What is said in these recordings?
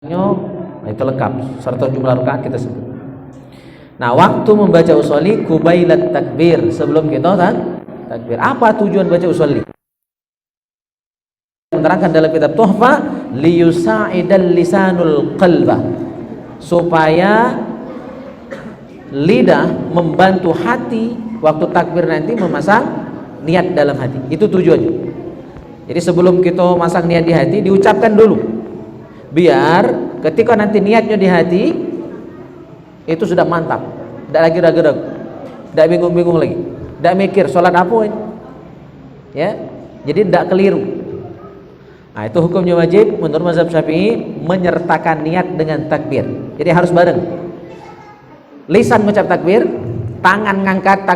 Nah, itu lengkap serta jumlah rakaat kita sebut. Nah, waktu membaca usolli kubailat takbir, sebelum kita takbir. Apa tujuan baca usolli? Menerangkan dalam kitab Tuhfa, liyusa'idal lisanul qalba, supaya lidah membantu hati waktu takbir nanti memasang niat dalam hati. Itu tujuannya. Jadi sebelum kita masang niat di hati, diucapkan dulu, biar ketika nanti niatnya di hati itu sudah mantap, tidak lagi ragu-ragu, tidak bingung-bingung lagi, tidak mikir sholat apa ini, ya. Jadi tidak keliru. Nah, itu hukumnya wajib menurut mazhab Syafi'i, menyertakan niat dengan takbir. Jadi harus bareng. Lisan mengucap takbir, tangan ngangkat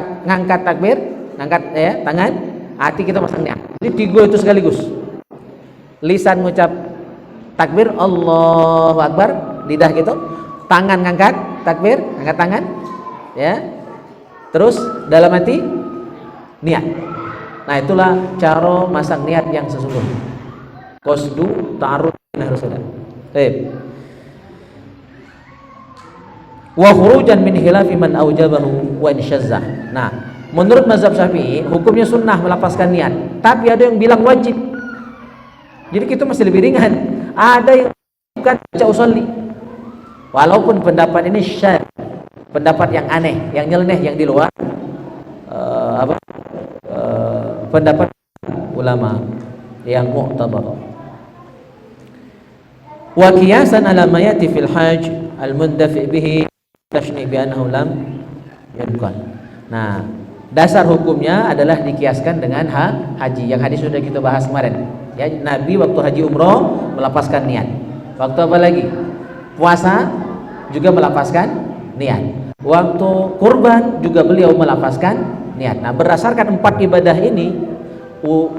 takbir, ngangkat ya tangan, hati kita masang niat. Jadi tiga itu sekaligus. Lisan mengucap takbir, Allahu Akbar, lidah gitu, tangan ngangkat takbir, angkat tangan, ya. Terus dalam hati niat. Nah, itulah cara masang niat yang sesungguhnya. Qasdu ta'arrud harus ada. Baik. Wa khurujan min khilafi man aujabahu wa insyazzah. Nah, menurut mazhab Syafi'i hukumnya sunnah melapaskan niat, tapi ada yang bilang wajib. Jadi kita masih lebih ringan. Ada yang bukan baca usolli, walaupun pendapat ini syadz, pendapat yang aneh, yang nyeleneh, yang di luar pendapat ulama yang mu'tabar. Wa qiyasan ala ma yati fil hajj al mundafi bihi tashni' bi annahu lam yadkan. Nah, dasar hukumnya adalah dikiaskan dengan haji, yang hadis sudah kita bahas kemarin. Ya, Nabi waktu haji umroh melapaskan niat. Waktu apa lagi? Puasa juga melapaskan niat. Waktu kurban juga beliau melapaskan niat. Nah, berdasarkan 4 ibadah ini,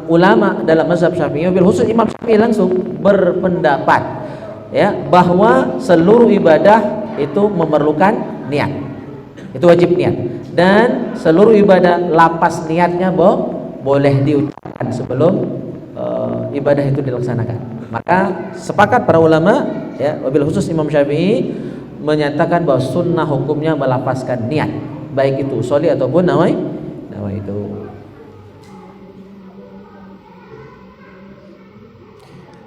ulama dalam mazhab Syafi'i, bil khusus Imam Syafi'i langsung berpendapat ya bahwa seluruh ibadah itu memerlukan niat. Itu wajib niat. Dan seluruh ibadah lapas niatnya boleh diucapkan sebelum ibadah itu dilaksanakan. Maka sepakat para ulama ya, wabil khusus Imam Syafi'i menyatakan bahwa sunnah hukumnya melapaskan niat, baik itu usolli ataupun nawai itu.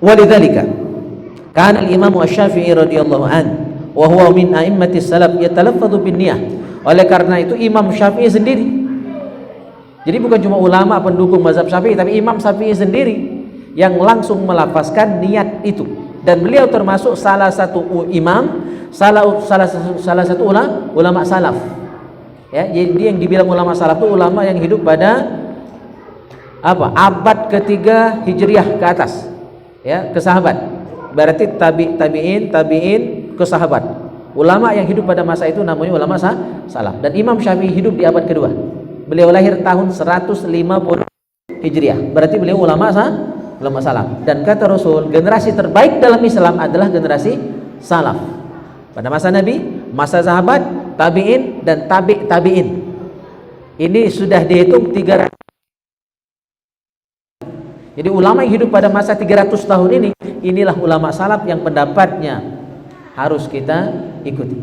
Walidzalika kana al-Imam Asy-Syafi'i radhiyallahu an wa huwa min a'immatis salaf yatalaffadhu bin niyah. Oleh karena itu Imam Syafi'i sendiri, jadi bukan cuma ulama pendukung mazhab Syafi'i, tapi Imam Syafi'i sendiri yang langsung melafazkan niat itu. Dan beliau termasuk salah satu imam, salah satu ulama salaf. Ya, jadi yang dibilang ulama salaf itu ulama yang hidup pada abad ketiga Hijriah ke atas. Ya, ke sahabat. Berarti tabi'in ke sahabat. Ulama yang hidup pada masa itu namanya ulama salaf. Dan Imam Syafi'i hidup di abad kedua. Beliau lahir tahun 150 Hijriah. Berarti beliau ulama salaf. Dan kata Rasul, generasi terbaik dalam Islam adalah generasi salaf. Pada masa Nabi, masa sahabat, tabi'in dan tabi'in. Ini sudah dihitung 300. Jadi ulama yang hidup pada masa 300 tahun ini, inilah ulama salaf yang pendapatnya harus kita ikuti.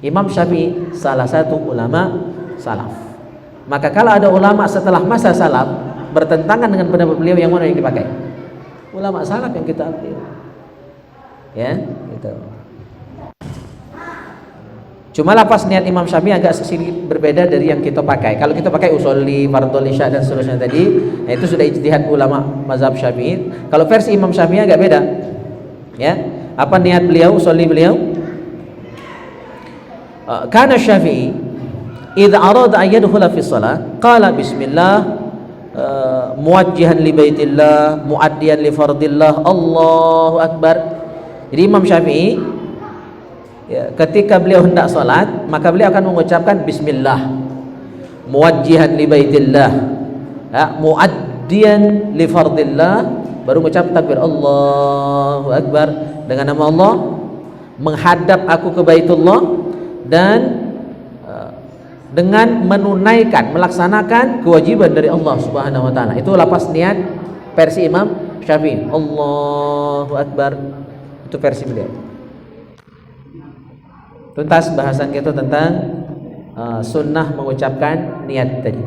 Imam Syafi'i salah satu ulama salaf. Maka kalau ada ulama setelah masa salaf bertentangan dengan pendapat beliau, yang mana yang dipakai? Ulama salaf yang kita ambil. Ya, gitu. Cuma lapas niat Imam Syafi'i agak sedikit berbeda dari yang kita pakai. Kalau kita pakai usolli, fardhul isya dan seterusnya tadi, nah itu sudah ijtihad ulama mazhab Syafi'i. Kalau versi Imam Syafi'i agak beda. Ya, apa niat beliau, usolli beliau? Kana Syafi'i idza arada an yadkhula fi shalah qala bismillah muwajjihan li baitillah muaddiyan li fardillah Allahu akbar. Jadi Imam Syafi'i ya, ketika beliau hendak salat, maka beliau akan mengucapkan bismillah muwajjihan li baitillah ya, muaddiyan li fardillah, baru mengucap takbir Allahu akbar, dengan nama Allah, menghadap aku ke Baitullah, dan dengan menunaikan, melaksanakan kewajiban dari Allah Subhanahu wa taala. Itu lapas niat versi Imam Syafi'i. Allahu akbar. Itu versi beliau. Tuntas bahasan kita tentang sunnah mengucapkan niat tadi.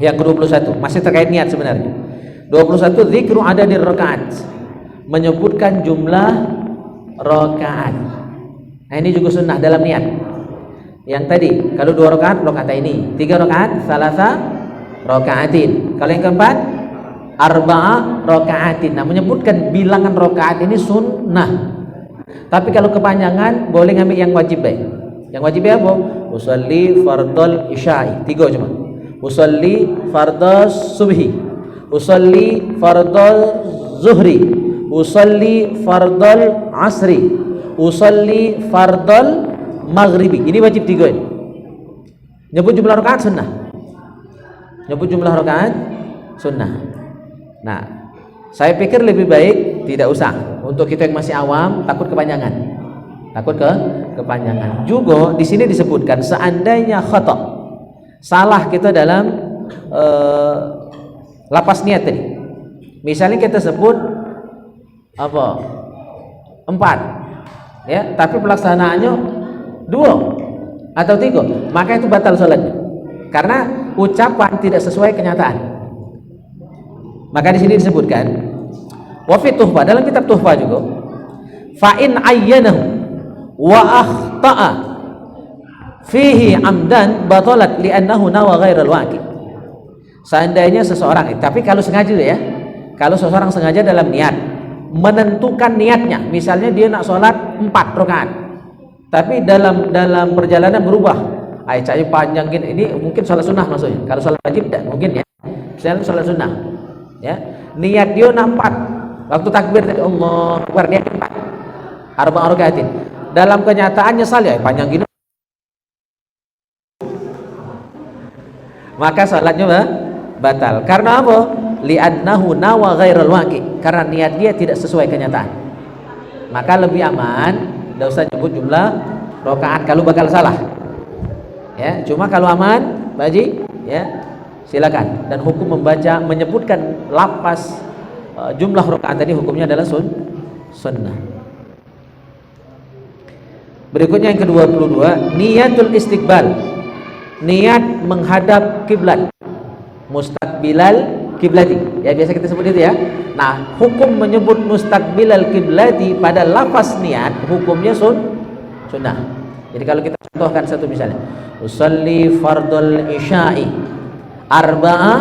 Yang ke-21 masih terkait niat sebenarnya. 21 zikru adadi rakaat, menyebutkan jumlah rakaat. Nah, ini juga sunnah dalam niat. Yang tadi kalau 2 rakaat ini, 3 rakaat salasa rakaatin. Kalau yang keempat arba'a rakaatin. Nah, menyebutkan bilangan rakaat ini sunnah. Tapi kalau kepanjangan boleh ngambil yang wajib baik. Yang wajib apa? Usolli fardal isya'i, 3 cuma. Usolli fardal subhi, usolli fardal zuhri, usolli fardal asri, usolli fardal maghribi. Ini wajib 3 ini. Nyebut jumlah rakaat sunnah. Nyebut jumlah rakaat sunnah. Nah, saya pikir lebih baik tidak usah. Untuk kita yang masih awam, takut kepanjangan. Kepanjangan. Juga di sini disebutkan seandainya khata, salah kita dalam lapas niat tadi. Misalnya kita sebut apa? 4. Ya, tapi pelaksanaannya 2 atau 3, maka itu batal sholatnya. Karena ucapan tidak sesuai kenyataan. Maka di sini disebutkan wa fi tuhfah, dalam kitab tuhfah juga, fa in ayyanahu wa akhta'a fihi amdan batalat li'annahu nawa ghairal waqi. Seandainya seseorang, tapi kalau sengaja ya, kalau seseorang sengaja dalam niat menentukan niatnya, misalnya dia nak sholat 4 rakaat, tapi dalam perjalanan berubah, caknya panjang gini, ini mungkin sholat sunnah maksudnya. Kalau sholat wajib tidak mungkin ya, misalnya sholat sunnah ya, niat dia nak 4, waktu takbir tadi Allah Akbar niat 4 arba'a rakaatin, dalam kenyataannya salah panjang gini, maka salatnya batal. Karena apa? Li'annahu nawa ghairal waqi, karena niat dia tidak sesuai kenyataan. Maka lebih aman tidak usah nyebut jumlah rakaat kalau bakal salah ya. Cuma kalau aman baji ya silakan. Dan hukum menyebutkan lapas jumlah rakaat tadi hukumnya adalah sunnah. Berikutnya yang ke-22, niatul istiqbal, niat menghadap kiblat, mustaqbilal kiblati ya, biasa kita sebut itu ya. Nah, hukum menyebut mustaqbilal kiblati pada lafaz niat hukumnya sunnah. Jadi kalau kita contohkan satu misalnya, usolli fardul isya'i arba'a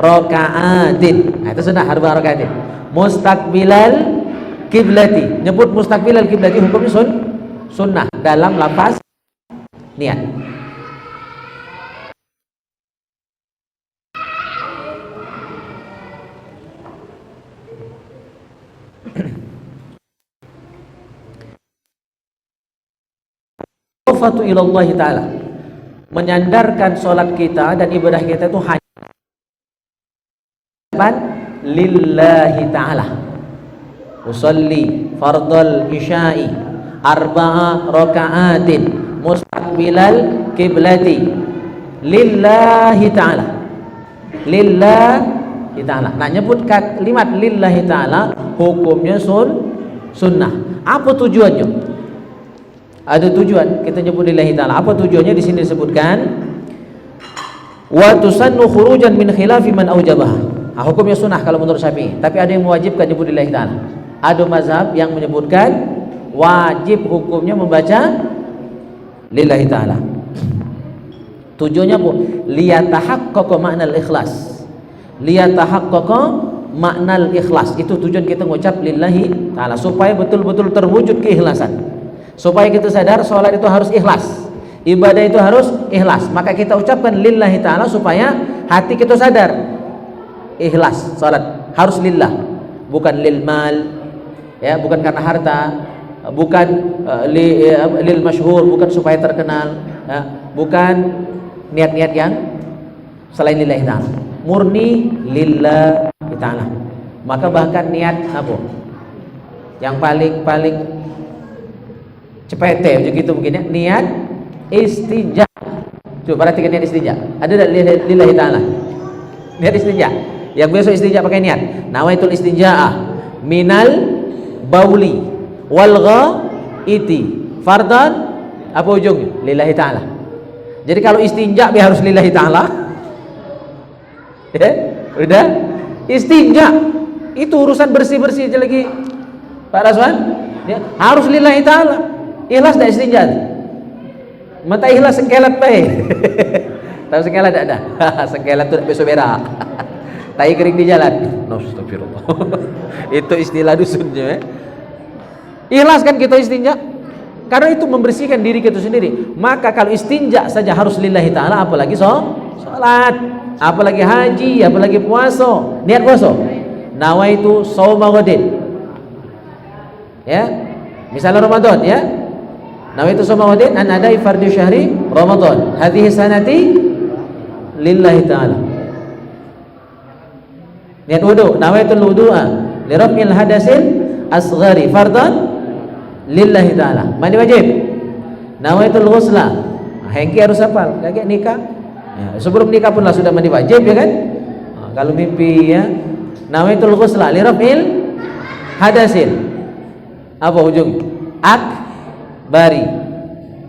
rakaatin, nah itu sunnah, arba'a rakaatin mustaqbilal kiblati, nyebut mustaqbilal kiblati hukumnya sunnah dalam lafaz niat. Fatu ilallah ta'ala, menyandarkan solat kita dan ibadah kita itu hanya lillahi ta'ala. Usalli fardal isya'i arba'a raka'atin mustaqbilal kiblati lillahi ta'ala, lillahi ta'ala. Nah, nyebut kalimat lillahi ta'ala hukumnya sunnah. Apa tujuannya? Ada tujuan kita nyebut lillahi ta'ala. Apa tujuannya? Di sini disebutkan wa tusannu khurujan min khilafi man aujabaha. Nah, hukumnya sunnah kalau menurut Syafi'i, tapi ada yang mewajibkan nyebut lillahi ta'ala. Ada mazhab yang menyebutkan wajib hukumnya membaca lillahi ta'ala. Tujuannya apa? Liyatahaqqaqa ma'nal ikhlas. Liyatahaqqaqa ma'nal ikhlas. Itu tujuan kita mengucap lillahi ta'ala, supaya betul-betul terwujud keikhlasan. Supaya kita sadar sholat itu harus ikhlas, ibadah itu harus ikhlas. Maka kita ucapkan lillahi ta'ala supaya hati kita sadar ikhlas, sholat harus lillah, bukan lil mal ya, bukan karena harta, bukan lil masyhur, bukan supaya terkenal ya, bukan niat-niat yang selain lillahi ta'ala, murni lillahi ta'ala. Maka bahkan niat apa yang paling cepete begitu mungkin ya, niat istinja. Coba perhatikan niat istinja. Ada tak lillahi ta'ala? Niat istinja. Yang besok istinja pakai niat. Nawaitul istinja'ah minal bauli wal ghaiti fardan Apa ujungnya? Lillahi ta'ala. Jadi kalau istinja biar harus lillahi ta'ala. Ya, udah istinja itu urusan bersih-bersih aja lagi Pak Raswan, ya, harus lillahi ta'ala. Ikhlas dah istinja. Mata ikhlas sengkelat baik. Tahu sengkelat tak ada? Sengkelat tu besok berak. Tai kering di jalan. No, astagfirullah. Itu istilah dusunnya. Ikhlas kan kita istinja? Karena itu membersihkan diri kita sendiri. Maka kalau istinja saja harus lillahi ta'ala, apalagi sholat, apalagi haji, apalagi puasa. Niat puasa, nawaitu shauma ghadin. Ya, misalnya Ramadan, ya, nawaitu shauma ghadin an adai fardhu syahri Ramadan hadhihi sanati lillahi ta'ala. Niat wudu, nawaitul wudu'a li raf'il hadasil asghari fardan lillahi ta'ala. Mandi wajib, nawaitul ghusla. Hengki harus hafal, kakek nikah ya, sebelum nikah pun lah sudah mandi wajib, ya kan? Kalau mimpi, ya, nawaitul ghusla li raf'il hadasil, apa ujung? Akbari,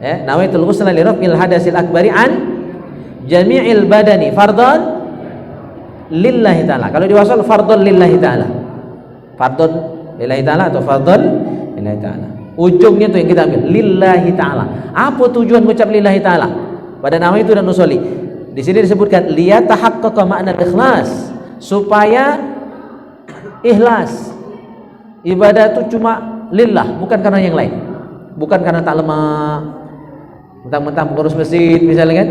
ya, nawaitul ghusla li raf'il hadasil akbari an jami'il badani fardan lillahi ta'ala. Kalau diwasal fardun lillahi ta'ala, fardun lillahi ta'ala atau fardun lillahi ta'ala. Ujungnya itu yang kita ambil, lillahi ta'ala. Apa tujuan mengucap lillahi ta'ala? Pada nama itu dan usolli. Di sini disebutkan liyatahaqqaqa ma'na ikhlas, supaya ikhlas. Ibadah itu cuma lillah, bukan karena yang lain. Bukan karena tak lemah, mentang-mentang pengurus masjid misalnya kan,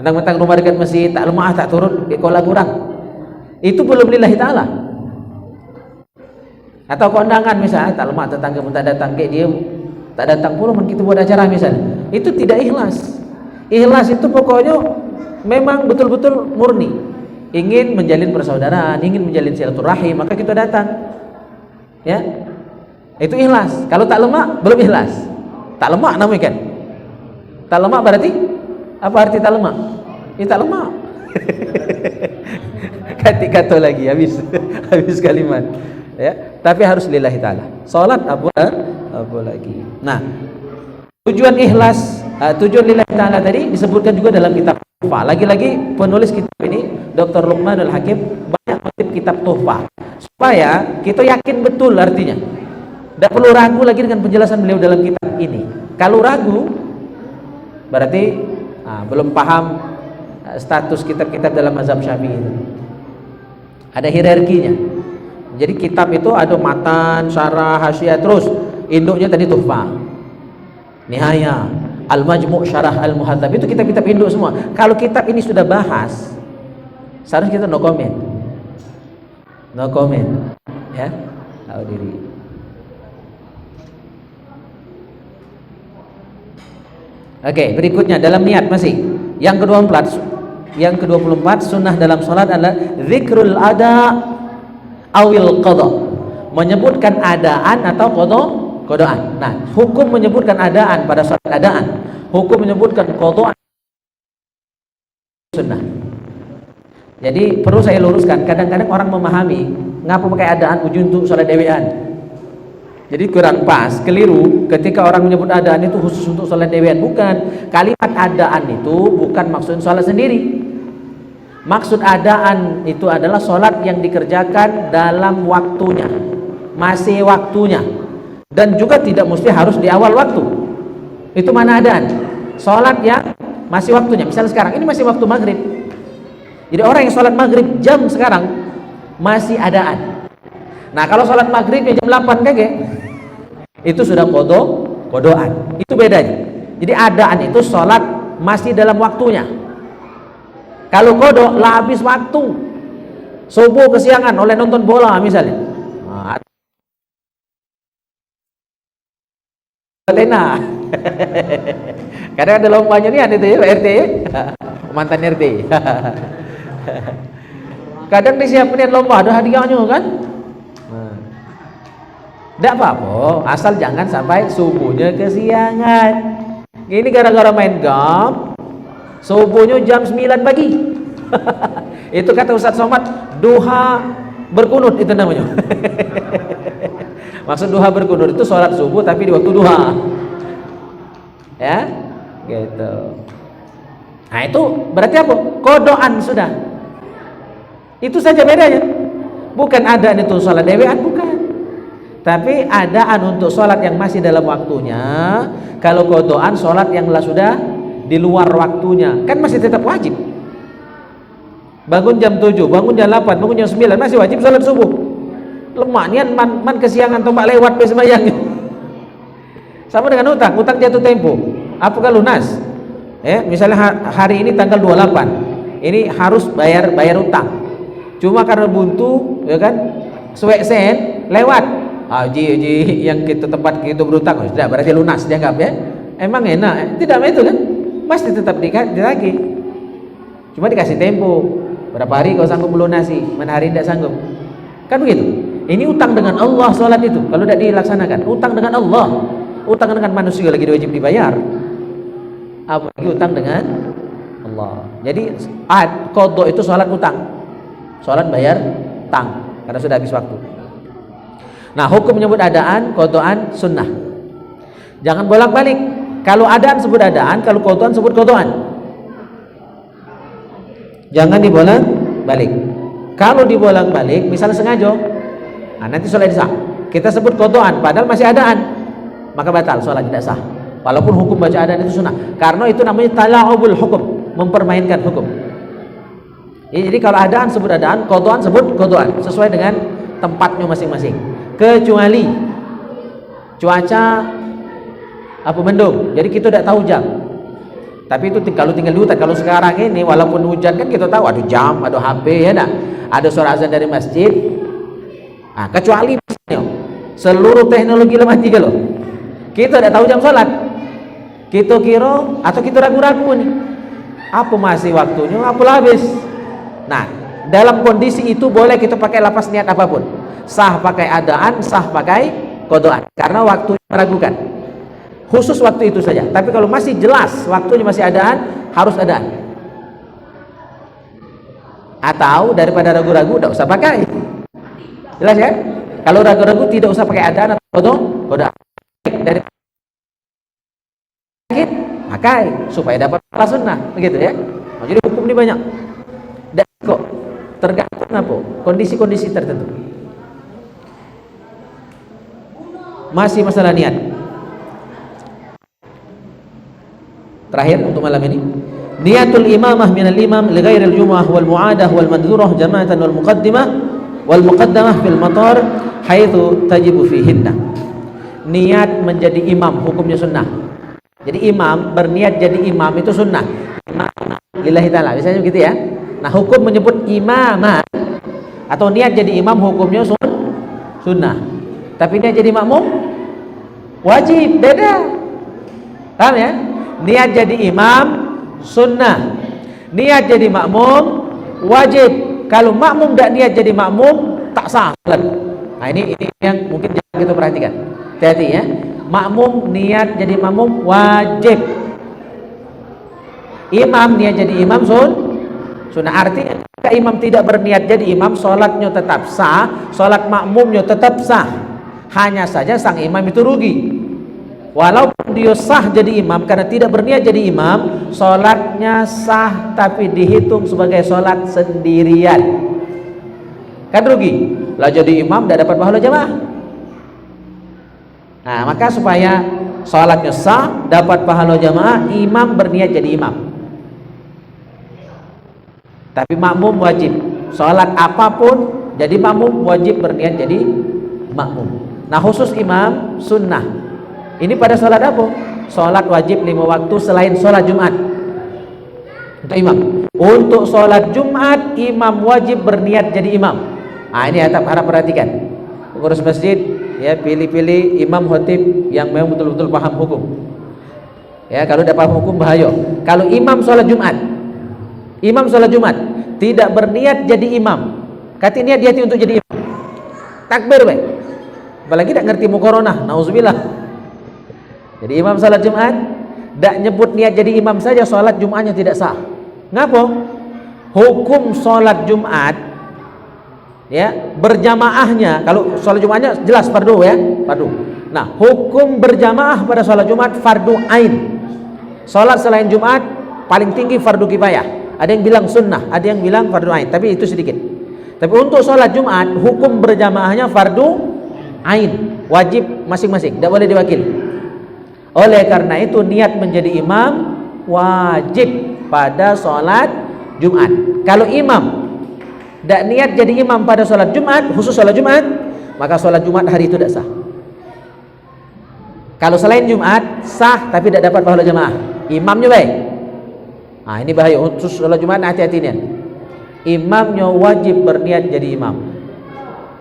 mentang-mentang rumah dekat masjid, tak lemah, tak turun, sekolah kurang. Itu belum lillahi ta'ala. Atau kondangan misalnya, tak lemah tetangga pun tak datang, kayak dia tak datang pula kita buat acara misalnya, itu tidak ikhlas. Ikhlas itu pokoknya memang betul-betul murni, ingin menjalin persaudaraan, ingin menjalin silaturahim, maka kita datang, ya, itu ikhlas. Kalau tak lemak belum ikhlas. Tak lemak namanya kan, tak lemak berarti apa arti tak lemak? Ini tak lemak. Kata lagi habis kalimat, ya, tapi harus lillahi ta'ala. Salat apa lagi. Nah, tujuan ikhlas, tujuan lillahi ta'ala tadi disebutkan juga dalam kitab Tuhfah. Lagi-lagi penulis kitab ini Dr. Luqmanul Hakim banyak mengutip kitab Tuhfah supaya kita yakin betul artinya. Tidak perlu ragu lagi dengan penjelasan beliau dalam kitab ini. Kalau ragu berarti belum paham status kitab-kitab dalam mazhab Syafi'i itu. Ada hierarkinya. Jadi kitab itu ada matan, syarah, hasyiah, terus induknya tadi Tuhfah, Nihaya, Al-Majmu', Syarah Al-Muhadzab, itu kitab-kitab induk semua. Kalau kitab ini sudah bahas, seharusnya kita no comment, ya, tahu diri. Oke, berikutnya dalam niat masih yang ke-24 sunnah dalam salat adalah zikrul ada awil qada, menyebutkan adaan atau qadaan. Nah, hukum menyebutkan adaan pada salat adaan, hukum menyebutkan qadaan sunnah. Jadi perlu saya luruskan, kadang-kadang orang memahami ngapa pakai adaan ujung untuk salat dewean. Jadi kurang pas, keliru ketika orang menyebut adaan itu khusus untuk salat dewean. Bukan, kalimat adaan itu bukan maksud salat sendiri. Maksud adaan itu adalah sholat yang dikerjakan dalam waktunya, masih waktunya, dan juga tidak mesti harus di awal waktu. Itu mana adaan? Sholat yang masih waktunya. Misalnya sekarang ini masih waktu maghrib, jadi orang yang sholat maghrib jam sekarang masih adaan. Nah, kalau sholat maghribnya jam 8 kakek, itu sudah kodoan. Itu bedanya. Jadi adaan itu sholat masih dalam waktunya. Kalau kodok lah habis waktu, subuh kesiangan oleh nonton bola misalnya, Atena. Kadang ada lombanya nih, ada itu ya RT, mantan RT. Kadang disiapin lomba, ada hadiahnya kan. Tidak apa-apa, asal jangan sampai subuhnya kesiangan. Ini gara-gara main game, subuhnya jam 9 pagi. Itu kata Ustaz Somad, duha berkunut itu namanya. Maksud duha berkunut itu sholat subuh tapi di waktu duha. Ya, gitu. Nah itu berarti apa? Kodoan sudah. Itu saja bedanya. Bukan adaan itu sholat dewean, bukan. Tapi adaan untuk sholat yang masih dalam waktunya. Kalau kodoan sholat yang sudah di luar waktunya, kan masih tetap wajib. Bangun jam 7, bangun jam 8, bangun jam 9, masih wajib sholat subuh. Lemak nian man kesiangan tombak lewat pe sembahyang. Sama dengan utang jatuh tempo. Apakah lunas? Misalnya hari ini tanggal 28. Ini harus bayar utang. Cuma karena buntu, ya kan? Suwek sen lewat. Haji yang kita tempat kita berutang, sudah berarti lunas dianggap ya. Emang enak? Tidak itu kan? Pasti tetap ditagih. Cuma dikasih tempo. Berapa hari kau sanggup melunasi? Mana hari tidak sanggup? Kan begitu. Ini utang dengan Allah sholat itu. Kalau tidak dilaksanakan, utang dengan Allah. Utang dengan manusia lagi wajib dibayar. Apalagi utang dengan Allah. Jadi qadha itu sholat utang. Sholat bayar tang karena sudah habis waktu. Nah, hukum menyebut adaan, qadhaan, sunnah. Jangan bolak-balik. Kalau adaan sebut adaan, kalau qadhaan sebut qadhaan. Jangan dibolak-balik. Kalau dibolak-balik, misalnya sengaja, nanti sholat sah. Kita sebut qadhaan, padahal masih adaan, maka batal, sholat tidak sah. Walaupun hukum baca adaan itu sunnah, karena itu namanya tala'ubul hukum, mempermainkan hukum. Jadi kalau adaan sebut adaan, qadhaan sebut qadhaan, sesuai dengan tempatnya masing-masing. Kecuali cuaca mendung, jadi kita tidak tahu jam. Tapi itu kalau tinggal di hutan. Kalau sekarang ini walaupun hujan kan kita tahu ada jam, ada HP ya enggak? Ada suara azan dari masjid. Kecuali seluruh teknologi lemah tiga loh. Kita tidak tahu jam sholat. Kita kira atau kita ragu-ragu nih. Apa masih waktunya? Apa habis? Nah, dalam kondisi itu boleh kita pakai lapas niat apapun. Sah pakai adaan, sah pakai qadhaan. Karena waktunya meragukan. Khusus waktu itu saja. Tapi kalau masih jelas waktunya masih adaan, harus adaan. Atau daripada ragu-ragu, tidak usah pakai. Jelas ya? Kalau ragu-ragu tidak usah pakai adaan atau qadhaan. Dari pakai supaya dapat pahala sunnah, begitu ya. Jadi hukum ini banyak. Dan kok tergantung apa? Kondisi-kondisi tertentu. Masih masalah niat. Terakhir untuk malam ini, niatul imamah minal imam li ghairil jumu'ah wal mu'adah wal mandhurah jama'atan wal muqaddamah fil matar haitsu tajibu fihinna. Niat menjadi imam hukumnya sunnah. Jadi imam berniat jadi imam itu sunnah. Imam lillahi ta'ala, misalnya begitu ya. Nah, hukum menyebut imamah atau niat jadi imam hukumnya sunnah. Tapi niat jadi makmum wajib, beda. Paham ya? Niat jadi imam sunnah. Niat jadi makmum wajib. Kalau makmum tidak niat jadi makmum tak sah. Nah, ini yang mungkin jangan kita perhatikan. Hati-hati ya. Makmum niat jadi makmum wajib. Imam niat jadi imam sunnah. Artinya jika imam tidak berniat jadi imam, sholatnya tetap sah, sholat makmumnya tetap sah. Hanya saja sang imam itu rugi. Walaupun dia sah jadi imam, karena tidak berniat jadi imam, sholatnya sah tapi dihitung sebagai sholat sendirian. Kan rugi. Lah jadi imam tidak dapat pahala jamaah. Nah, maka supaya sholatnya sah, dapat pahala jamaah, imam berniat jadi imam. Tapi makmum wajib. Sholat apapun jadi makmum wajib berniat jadi makmum. Nah, khusus imam sunnah. Ini pada sholat apa? Sholat wajib 5 waktu selain sholat Jumat. Untuk imam. Untuk sholat Jumat, imam wajib berniat jadi imam. Nah, ini harap perhatikan. Pengurus masjid ya, pilih-pilih imam khatib yang memang betul-betul paham hukum. Ya, kalau tidak paham hukum bahaya. Kalau imam sholat Jumat, tidak berniat jadi imam, katanya niat untuk jadi imam, takbir baik. Apalagi tidak ngerti muqaranah, nauzubillah. Jadi imam sholat Jumat tidak nyebut niat jadi imam saja, sholat Jumatnya tidak sah. Ngapa? Hukum sholat Jumat ya, berjamaahnya, kalau sholat Jumatnya jelas fardu ya, fardu. Nah, hukum berjamaah pada sholat Jumat fardu ain. Sholat selain Jumat paling tinggi fardu kifayah. Ada yang bilang sunnah, ada yang bilang fardu ain, tapi itu sedikit. Tapi untuk sholat Jumat hukum berjamaahnya fardu ain, wajib masing-masing, tidak boleh diwakili. Oleh karena itu niat menjadi imam wajib pada sholat Jumat. Kalau imam tidak niat jadi imam pada sholat Jumat, khusus sholat Jumat, maka sholat Jumat hari itu tidak sah. Kalau selain Jumat sah tapi tidak dapat pahala jamaah, imamnya baik. Nah ini bahaya, khusus sholat Jumat, hati-hati nih. Imamnya wajib berniat jadi imam.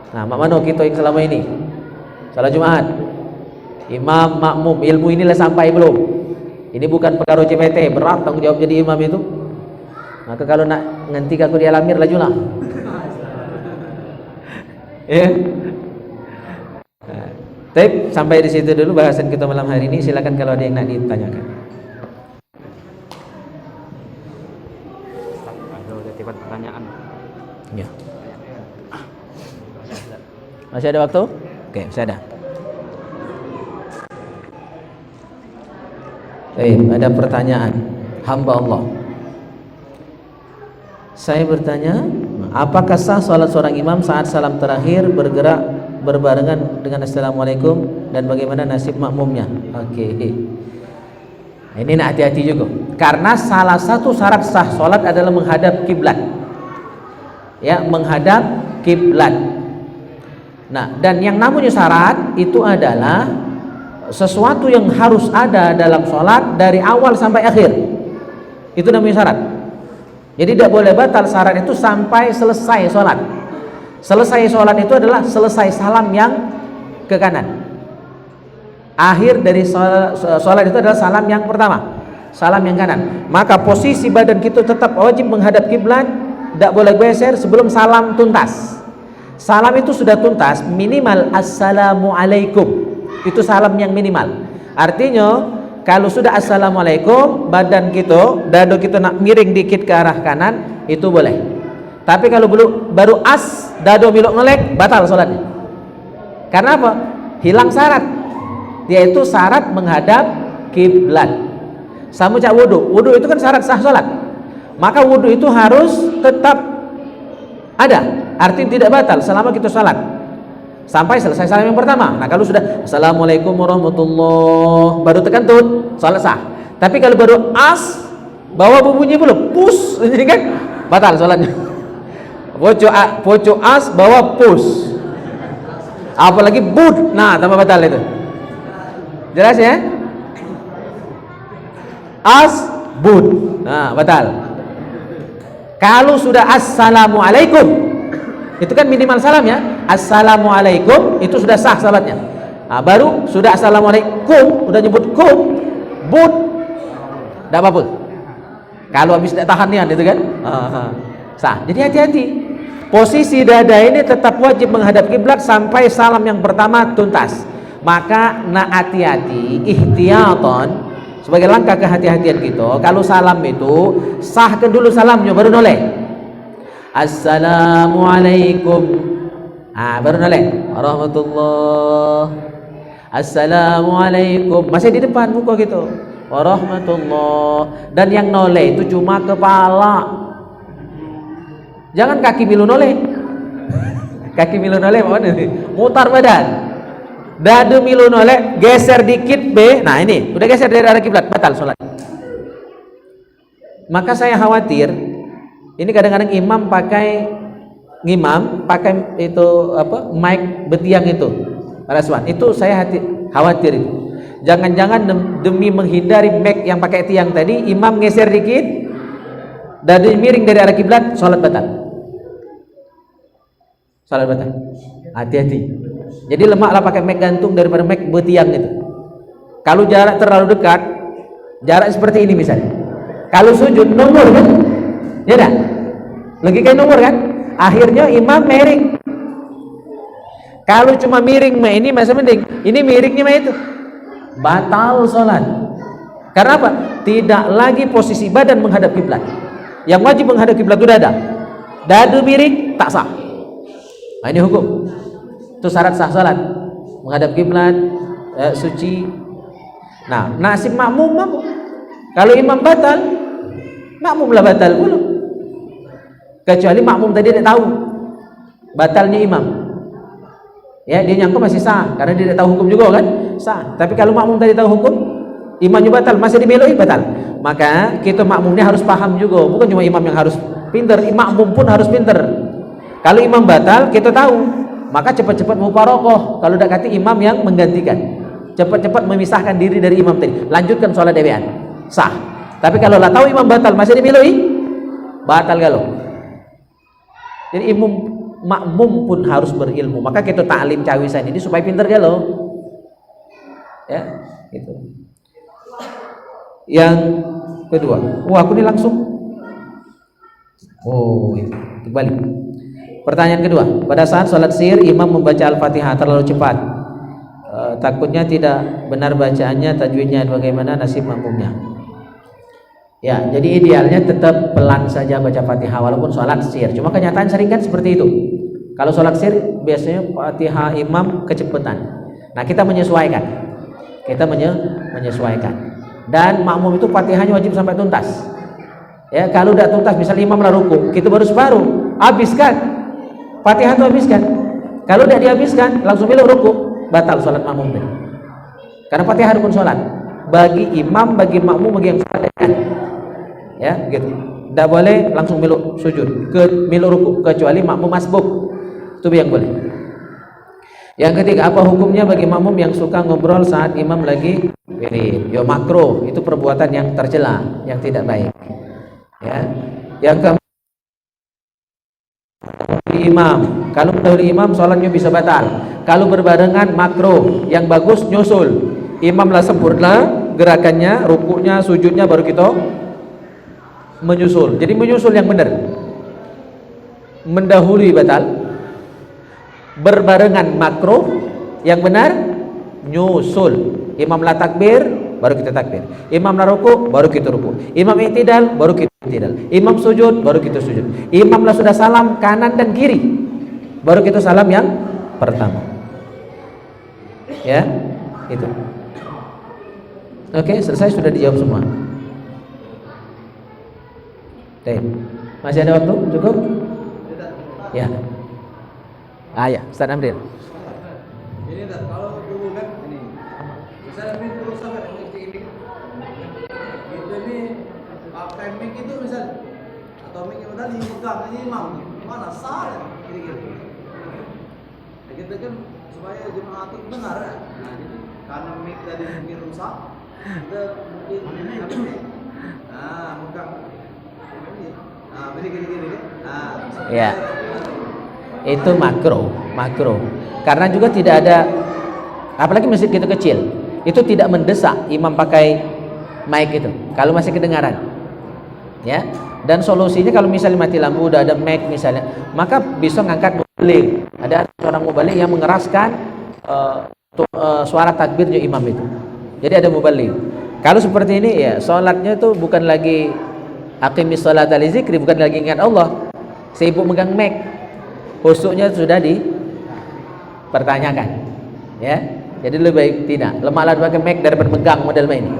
Nah mana kita yang selama ini sholat Jumat, imam makmum, ilmu inilah sampai belum? Ini bukan perkara CPT, berat tanggung jawab jadi imam itu. Maka kalau nak nganti aku di alamir lajulah. Ya. Tapi sampai di situ dulu bahasan kita malam hari ini. Silakan kalau ada yang nak ditanyakan. Ada pertanyaan. Ya. Masih ada waktu? Oke, masih ada. Ada pertanyaan. Hamba Allah. Saya bertanya, apakah sah sholat seorang imam saat salam terakhir bergerak berbarengan dengan assalamualaikum, dan bagaimana nasib makmumnya? Oke. Ini nak hati-hati juga, karena salah satu syarat sah sholat adalah menghadap kiblat. Ya, menghadap kiblat. Nah, dan yang namanya syarat itu adalah sesuatu yang harus ada dalam sholat dari awal sampai akhir. Itu namanya syarat. Jadi tidak boleh batal syarat itu sampai selesai sholat. Selesai sholat itu adalah selesai salam yang ke kanan. Akhir dari sholat itu adalah salam yang pertama, salam yang kanan. Maka posisi badan kita tetap wajib menghadap kiblat, tidak boleh geser sebelum salam tuntas. Salam itu sudah tuntas, minimal assalamualaikum. Itu salam yang minimal. Artinya kalau sudah assalamualaikum, badan kita, dada kita nak miring dikit ke arah kanan, itu boleh. Tapi kalau baru dada milok ngelek, batal sholatnya. Karena apa? Hilang syarat, yaitu syarat menghadap kiblat. Sama cak wudu. Wudu itu kan syarat sah sholat. Maka wudu itu harus tetap ada. Artinya tidak batal selama kita sholat sampai selesai salam yang pertama. Nah kalau sudah assalamualaikum warahmatullah baru tekan tut, sholat sah. Tapi kalau baru bawa bunyi belum, pus, ini kan batal sholatnya. Pocok bawa pus, apalagi bud, nah tambah batal itu. Jelas ya? Bud, nah batal. Kalau sudah assalamualaikum, itu kan minimal salam ya. Assalamualaikum itu sudah sah salatnya. Nah, baru sudah assalamualaikum, udah nyebut kum, bud, tidak apa-apa. Kalau habis tidak tahan nian itu kan, sah. Jadi hati-hati. Posisi dada ini tetap wajib menghadap kiblat sampai salam yang pertama tuntas. Maka nak hati-hati, ihtiyatan, sebagai langkah kehati-hatian kita. Kalau salam itu sahkan dulu salamnya baru noleh. Assalamualaikum, baru noleh warahmatullah. Assalamualaikum, masih di depan muka gitu, warahmatullah. Dan yang noleh itu cuma kepala, jangan kaki milu noleh. Kaki milu noleh mana nih? Mutar badan. Dada milu noleh, geser dikit nah ini udah geser dari arah kiblat, batal sholat. Maka saya khawatir ini kadang-kadang imam pakai itu apa, mic betiang itu, Raswan. Itu saya khawatir itu. Jangan-jangan demi menghindari mic yang pakai tiang tadi, imam geser dikit, dada miring dari arah kiblat, sholat batal. Sholat batal. Hati-hati. Jadi lemaklah pakai mic gantung daripada mic betiang itu. Kalau jarak terlalu dekat, jarak seperti ini misalnya. Kalau sujud nomor kan? Ya dah. Logika nomor kan? Akhirnya imam miring. Kalau cuma miring ini masih mending. Ini miringnya itu batal sholat. Karena apa? Tidak lagi posisi badan menghadap kiblat. Yang wajib menghadap kiblat itu dada. Dada miring tak sah. Nah, ini hukum. Itu syarat sah salat, menghadap kiblat, suci. Nah, nasib makmum Kalau imam batal, makmumlah batal pula. Kecuali makmum tadi tidak tahu batalnya imam. Ya, dia nyangka masih sah karena dia tidak tahu hukum juga kan? Sah. Tapi kalau makmum tadi tahu hukum, imamnya batal, masih dimeloi batal. Maka kita makmumnya harus paham juga, bukan cuma imam yang harus pinter, makmum pun harus pinter. Kalau imam batal kita tahu, maka cepat-cepat mufarokoh. Kalau tidak kata imam yang menggantikan, cepat-cepat memisahkan diri dari imam tadi, lanjutkan sholat dewean, sah. Tapi kalau lah tahu imam batal masih dimeloi, batal galau. Jadi makmum pun harus berilmu. Maka kita taklim cawisan ini supaya pinter galau. Ya, gitu. Yang kedua, aku ini langsung. Itu balik. Pertanyaan kedua, pada saat sholat sir imam membaca Al-Fatihah terlalu cepat, takutnya tidak benar bacaannya, tajwidnya, bagaimana nasib makmumnya? Ya, jadi idealnya tetap pelan saja baca Fatihah walaupun sholat sir. Cuma kenyataan sering kan seperti itu. Kalau sholat sir biasanya Fatihah imam kecepatan. Nah, kita menyesuaikan. Dan makmum itu Fatihahnya wajib sampai tuntas. Ya, kalau udah tuntas, misal imam lah ruku, kita baru separuh, habiskan. Fatihah itu habiskan. Kalau tidak dihabiskan, langsung belok ruku, batal sholat makmum tadi. Karena Fatihah rukun sholat. Bagi imam, bagi makmum, bagi yang sholat kan. Ya, gitu. Tidak boleh langsung belok sujud, belok ruku, kecuali makmum masbuk. Itu yang boleh. Yang ketiga, apa hukumnya bagi makmum yang suka ngobrol saat imam lagi wirid? Ya makruh, itu perbuatan yang tercela, yang tidak baik. Ya. Yang keempat, imam, kalau mendahului imam sholatnya bisa batal. Kalau berbarengan makruh, yang bagus nyusul. Imamlah sempurna gerakannya, rukuknya, sujudnya, baru kita menyusul. Jadi menyusul yang benar. Mendahului batal, berbarengan makruh, yang benar nyusul. Imamlah takbir, baru kita takbir. Imamlah ruku, baru kita ruku. Imam i'tidal, baru kita i'tidal. Imam sujud, baru kita sujud. Imamlah sudah salam kanan dan kiri, baru kita salam yang pertama. Ya, itu. Oke, selesai, sudah dijawab semua. Masih ada waktu? Cukup? Ya. Ya, Ustaz Amril. Ini kalau dulu kan ini, misalnya ini terus sampai ini, gitu ini pakai mic itu misal, atau mic yang tadi dipegang ini imam, mana sah kira-kira. Kita kan supaya jemaah itu benar ya. Nah, jadi karena mic tadi mungkin rusak, kita mungkin ini, bukan. Begini. Ya. Itu makruh. Karena juga tidak ada, apalagi masjid kita kecil, itu tidak mendesak imam pakai mic itu kalau masih kedengaran. Ya. Dan solusinya kalau misalnya mati lampu udah ada mic misalnya, maka bisa ngangkat mubaligh. Ada seorang mubaligh yang mengeraskan suara takbirnya imam itu. Jadi ada mubaligh. Kalau seperti ini ya, sholatnya itu bukan lagi aqimis sholata li zikri, bukan lagi ingat Allah, sibuk megang mic, khusyuknya sudah dipertanyakan. Ya, jadi lebih baik tidak, lemahlah pakai mic daripada megang model ini.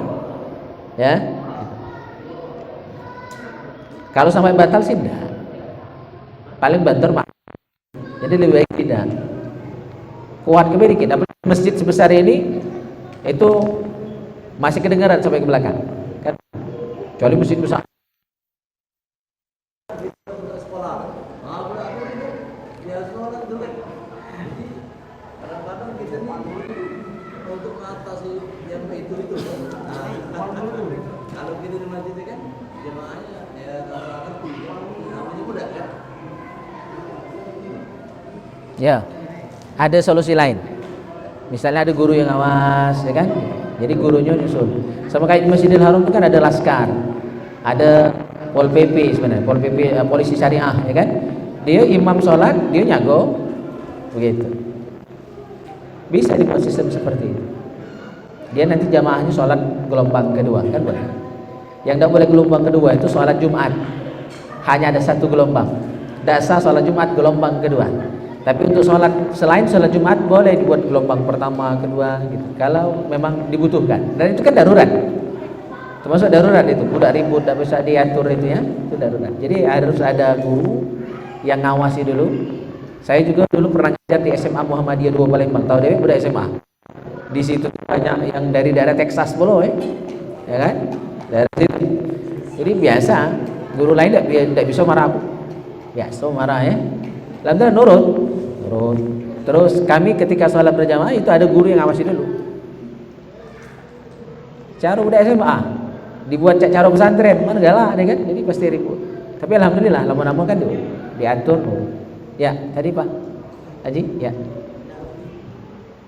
Ya, kalau sampai batal sih enggak, paling banter mah. Jadi lebih baik tidak. Kuat kembali dikit. Masjid sebesar ini itu masih kedengaran sampai ke belakang, kan? Kecuali masjid besar. Kalau kita di masjid kan jemaahnya ya kalau ngerti namanya mudah kan. Ya, ada solusi lain. Misalnya ada guru yang awas, ya kan? Jadi gurunya nyusul. Sama kayak di Masjidil Haram itu kan ada laskar, ada Pol PP sebenarnya, Pol PP polisi syariah, ya kan? Dia imam sholat, dia nyago, begitu. Bisa dibuat sistem seperti itu. Dia nanti jamaahnya sholat gelombang kedua, kan boleh. Yang tidak boleh gelombang kedua itu sholat Jumat, hanya ada satu gelombang. Dasar sholat Jumat gelombang kedua. Tapi untuk sholat selain sholat Jumat boleh dibuat gelombang pertama, kedua, gitu. Kalau memang dibutuhkan. Dan itu kan darurat. Termasuk darurat itu, budak ribut tak bisa diatur itu ya, itu darurat. Jadi harus ada guru yang ngawasi dulu. Saya juga dulu pernah ngajar di SMA Muhammadiyah 2 Palembang, tahu deh budak SMA. Di situ banyak yang dari daerah Texas bolo ya kan? Dari situ. Jadi biasa, guru lain tidak bisa marah aku. Biasa marah ya. Lantas nurut. Terus kami ketika sholat berjamaah itu ada guru yang ngawasi dulu. Cara budak SMA dibuat cara pesantren, mana galak deh kan? Jadi pasti ribut. Tapi alhamdulillah lama-lama kan diatur. Ya, tadi Pak Haji, ya.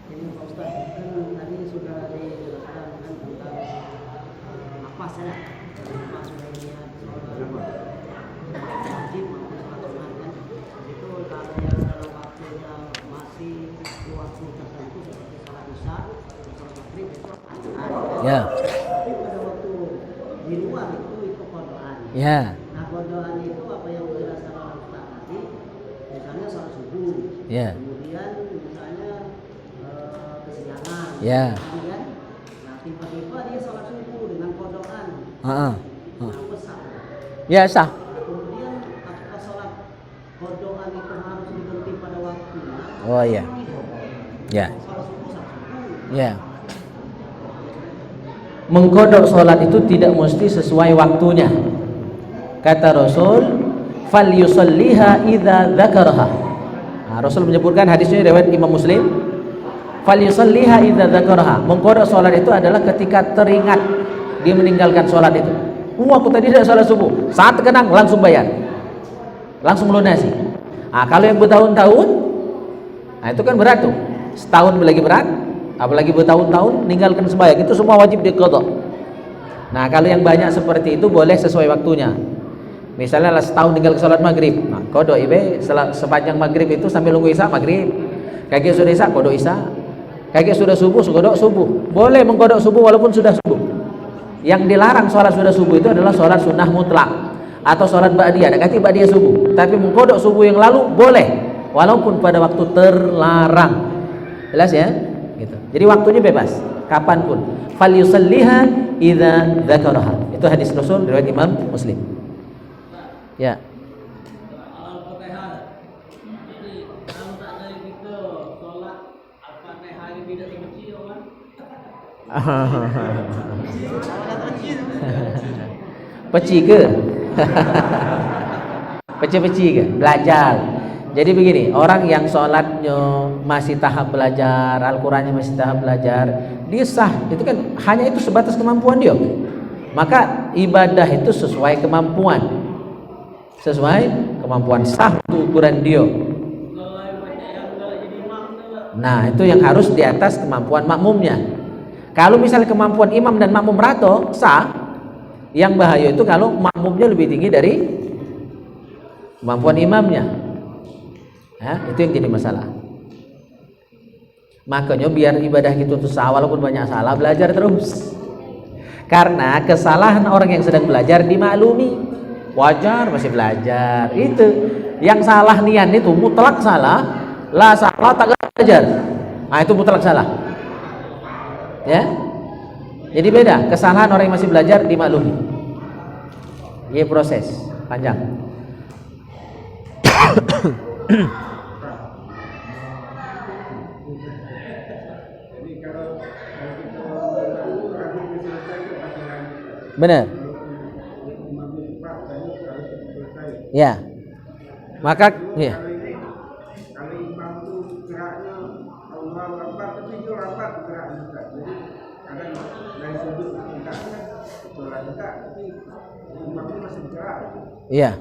Ini Pak Ustaz, kan tadi sudah dijelaskan tentang nafas ya. Nafas sebaiknya wajib maupun sholat sunnah kan. Itu kalau yang dalam waktunya masih di waktu tertentu seperti sholat isya, sholat maghrib itu ada. Ya. Tapi pada waktu di luar itu kodoan. Ya. Nah kodoan itu apa yang dijelaskan oleh Ustaz tadi, misalnya sholat subuh. Ya. Kemudian misalnya kesiangan. Ya. Kemudian nah tiba-tiba dia sholat subuh dengan kodokan. Heeh. Nah, besar. Ya sah. Nah, kemudian apakah sholat kodokan itu harus berhenti pada waktunya? Oh iya. Ya. Sholat subuh. Ya. Mengkodok sholat itu tidak mesti sesuai waktunya. Kata Rasul, fal yusalliha idza dzakaraha. Nah, Rasul menyebutkan hadisnya riwayat Imam Muslim. Fal yusalliha idza dzakaraha. Mengkodok sholat itu adalah ketika teringat dia meninggalkan sholat itu. Aku tadi tidak sholat subuh. Saat terkenang langsung bayar, langsung lunasi. Nah, kalau yang bertahun-tahun, nah itu kan berat tuh. Setahun lagi berat. Apalagi bertahun-tahun meninggalkan sembahyang, itu semua wajib diqadha. Nah, kalau yang banyak seperti itu boleh sesuai waktunya. Misalnya setahun tinggal ke sholat maghrib, nah, qadha ibe sepanjang maghrib itu sambil nunggu isya maghrib. Kaki sudah isya, qadha isya. Kaki sudah subuh, qadha subuh. Boleh mengqadha subuh walaupun sudah subuh. Yang dilarang sholat sudah subuh itu adalah sholat sunnah mutlak atau sholat ba'diyah, dekati ba'diyah subuh. Tapi mengqadha subuh yang lalu boleh walaupun pada waktu terlarang. Jelas ya? Gitu. Jadi waktunya bebas, kapanpun. Fal yusalliha idza dzakaraha. Itu hadis Rasul riwayat Imam Muslim. Ya. Al-Fatihah. Jadi kalau tak ada itu sholat Al-Fatihah ini tidak dibenci orang. Peci ke? Peci ke? Belajar. Jadi begini, orang yang sholatnya masih tahap belajar, Al-Qurannya masih tahap belajar, dia sah. Itu kan hanya itu sebatas kemampuan dia. Maka ibadah itu sesuai kemampuan, sah itu ukuran dia. Nah, itu yang harus di atas kemampuan makmumnya. Kalau misalnya kemampuan imam dan makmum rato, sah. Yang bahaya itu kalau makmumnya lebih tinggi dari kemampuan imamnya. Ya, itu yang jadi masalah. Makanya biar ibadah kita itu sah walaupun banyak salah, belajar terus. Karena kesalahan orang yang sedang belajar dimaklumi. Wajar masih belajar. Itu yang salah nian itu mutlak salah. La salah tak belajar. Nah, itu mutlak salah. Ya. Jadi beda, kesalahan orang yang masih belajar dimaklumi. Ini proses panjang. Benar. Ya. Maka ya. Kalau imam itu geraknya Allah Akbar, tapi dia rapat geraknya juga. Jadi kadang dari sudut enggak, tapi imam itu masih bergerak. Iya.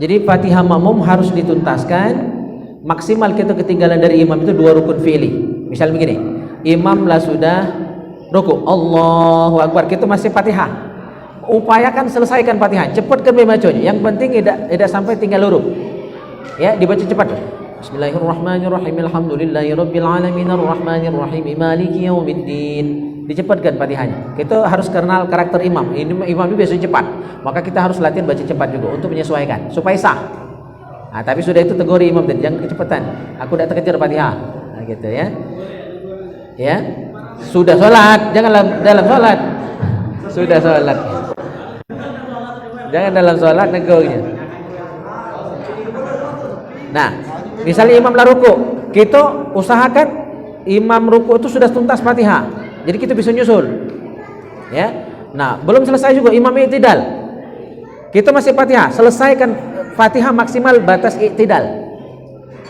Jadi Fatihah makmum harus dituntaskan. Maksimal kita ketinggalan dari imam itu 2 rukun fi'li. Misal begini, imam lah sudah rukuk, Allahu Akbar, kita masih Fatihah. Upayakan selesaikan Fatihah, cepatkan membacanya. Yang penting tidak sampai tinggal huruf. Ya, dibaca cepat. Bismillahirrahmanirrahim. Alhamdulillahirabbil alamin arrahmanir rahim maliki yaumiddin. Dicepatkan Fatihahnya. Kita harus kenal karakter imam. Imam itu biasanya cepat. Maka kita harus latihan baca cepat juga untuk menyesuaikan supaya sah. Nah, tapi sudah itu tegur imam tadi, jangan kecepatan. Aku tidak terkejar Fatihah. Nah, gitu ya. Ya. Sudah sholat, jangan dalam sholat. Sudah sholat. Jangan dalam sholat negornya. Nah, misalnya imam lah ruku, kita usahakan imam ruku itu sudah tuntas Fatihah. Jadi kita bisa nyusul. Ya. Nah, belum selesai juga imam i'tidal. Kita masih Fatihah, selesaikan Fatihah maksimal batas i'tidal.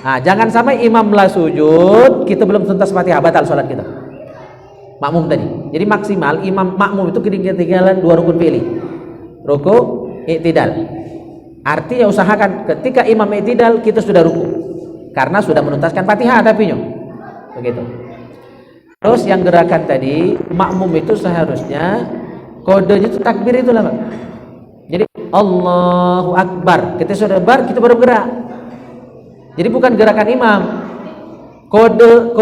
Nah, jangan sampai imam lah sujud, kita belum tuntas Fatihah, batal sholat kita. Makmum tadi. Jadi maksimal imam makmum itu ketinggalan 2 rukun fi'li. Ruku, i'tidal. Artinya usahakan ketika imam i'tidal kita sudah ruku. Karena sudah menuntaskan Fatihah tapinya. Begitu. Terus yang gerakan tadi, makmum itu seharusnya kodenya itu takbir itu lah, Pak. Jadi Allahu Akbar. Kita sudah bar, kita baru gerak. Jadi bukan gerakan imam. Kode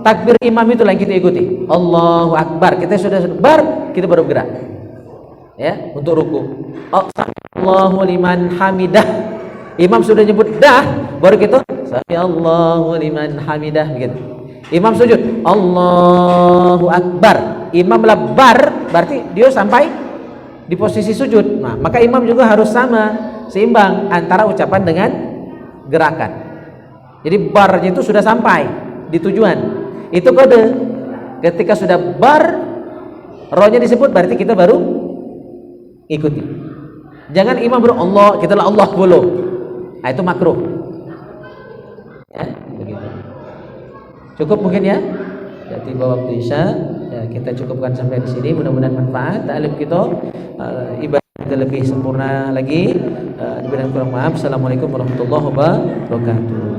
takbir imam itu yang kita ikuti. Allahu Akbar. Kita sudah bar, kita baru gerak. Ya, untuk ruku. Allahu liman hamidah. Imam sudah nyebut dah, baru kita sami Allahu liman hamidah begitu. Imam sujud, Allahu Akbar. Imam lebar, berarti dia sampai di posisi sujud. Nah, maka imam juga harus sama, seimbang antara ucapan dengan gerakan. Jadi barnya itu sudah sampai di tujuan. Itu kode. Ketika sudah bar, rohnya disebut, berarti kita baru ikuti. Jangan imam baru Allah, kita lah Allah belum. Nah, itu makruh. Ya, begitu. Cukup mungkin ya. Jadi waktu Isya ya, kita cukupkan sampai di sini. Mudah-mudahan manfaat ta'lim kita, ibadah kita lebih sempurna lagi. Diberikan kurang maaf. Assalamualaikum warahmatullahi wabarakatuh.